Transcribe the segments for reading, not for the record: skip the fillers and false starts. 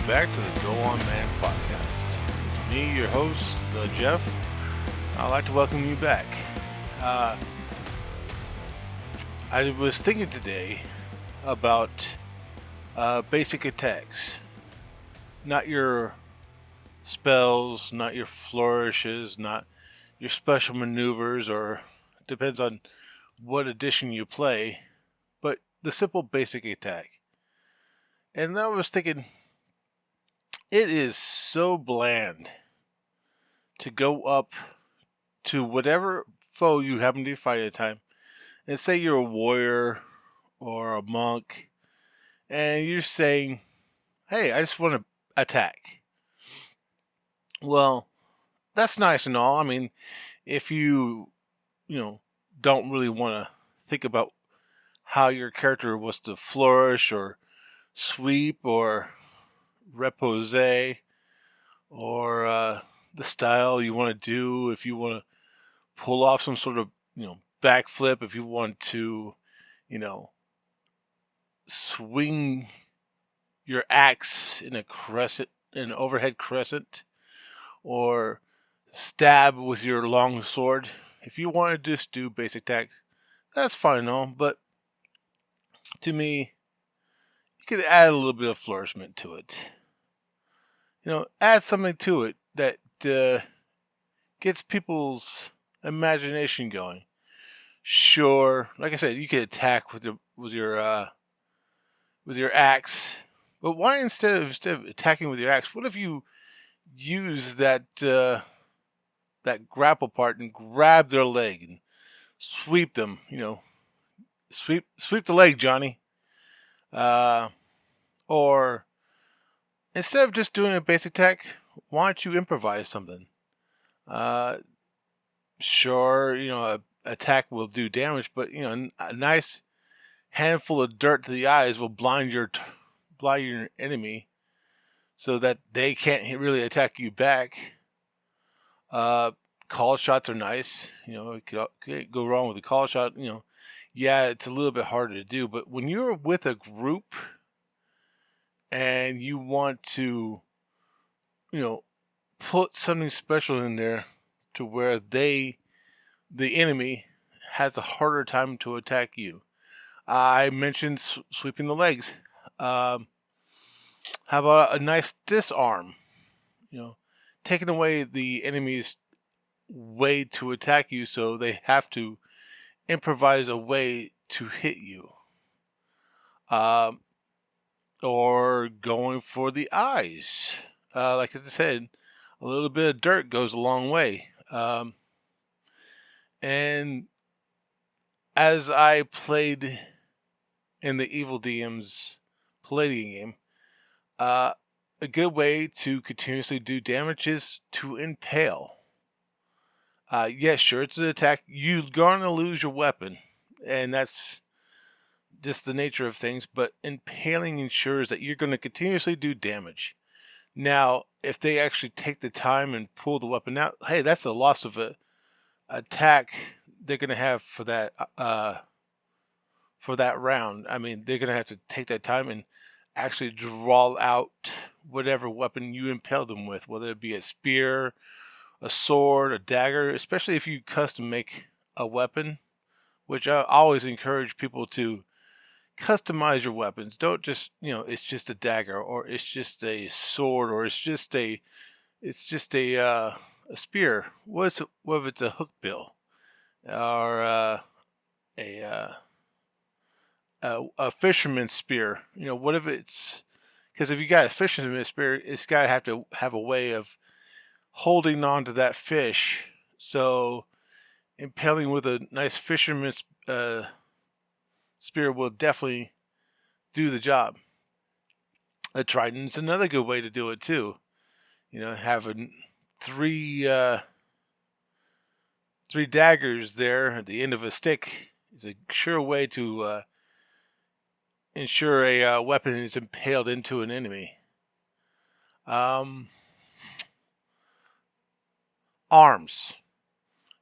back to the Go On Man podcast. It's me, your host, Jeff. I'd like to welcome you back. Uh, I was thinking today about basic attacks. Not your spells, not your flourishes, not your special maneuvers, or depends on what edition you play, but the simple basic attack. And I was thinking, it is so bland to go up to whatever foe you happen to be fighting at the time, and say you're a warrior or a monk, and you're saying, hey, I just want to attack. Well, that's nice and all. I mean, if you don't really want to think about how your character was to flourish or sweep or repose or the style you want to do, if you want to pull off some sort of backflip, if you want to swing your axe in a crescent, an overhead crescent, or stab with your long sword. If you want to just do basic attacks, that's fine and all, but to me, you could add a little bit of flourishment to it. Add something to it that gets people's imagination going. Sure, like I said, you could attack with your axe, but why instead of attacking with your axe, what if you use that grapple part and grab their leg and sweep them? Sweep the leg, Johnny. Or instead of just doing a basic attack, why don't you improvise something? Sure, a attack will do damage, but a nice handful of dirt to the eyes will blind your enemy, so that they can't really attack you back. Call shots are nice. It could go wrong with a call shot. Yeah, it's a little bit harder to do, but when you're with a group and you want to, put something special in there to where the enemy, has a harder time to attack you. I mentioned sweeping the legs. How about a nice disarm? Taking away the enemy's way to attack you, so they have to improvise a way to hit you. Or going for the eyes. Like I said, a little bit of dirt goes a long way. And as I played in the Evil DM's Palladium game, a good way to continuously do damage is to impale. Yeah, sure, it's an attack. You're going to lose your weapon, and that's just the nature of things, but impaling ensures that you're going to continuously do damage. Now, if they actually take the time and pull the weapon out, hey, that's a loss of a attack they're going to have for that round. I mean, they're going to have to take that time and actually draw out whatever weapon you impaled them with, whether it be a spear, a sword, a dagger, especially if you custom make a weapon, which I always encourage people to customize your weapons. Don't just, it's just a dagger, or it's just a sword, or it's just a spear. What if it's a hook bill, or a fisherman's spear? What if it's, because if you got a fisherman's spear, it's got to have a way of holding on to that fish. So impaling with a nice fisherman's spear will definitely do the job. A trident's another good way to do it too. Having three daggers there at the end of a stick is a sure way to ensure a weapon is impaled into an enemy. Arms.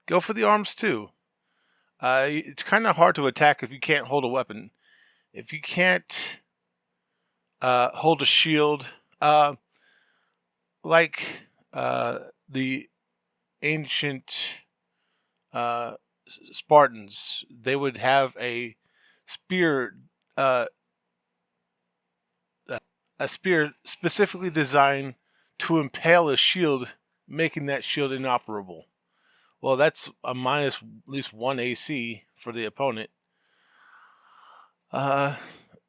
Go for the arms too. It's kind of hard to attack if you can't hold a weapon. If you can't hold a shield, Uh, like the ancient uh, Spartans, they would have spear, uh, a spear specifically designed to impale a shield, making that shield inoperable. Well, that's a minus at least one AC for the opponent. Uh,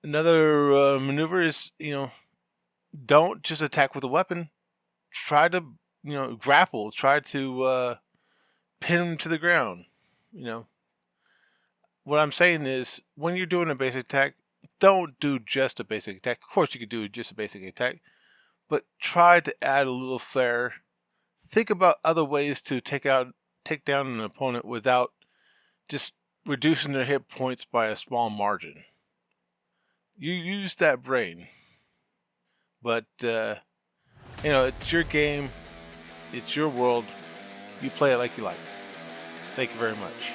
Another maneuver is, don't just attack with a weapon. Try to, grapple. Try to pin him to the ground. You know, what I'm saying is, when you're doing a basic attack, don't do just a basic attack. Of course, you could do just a basic attack, but try to add a little flair. Think about other ways to take down an opponent without just reducing their hit points by a small margin. You use that brain, but it's your game, it's your world. You play it like you like. Thank you very much.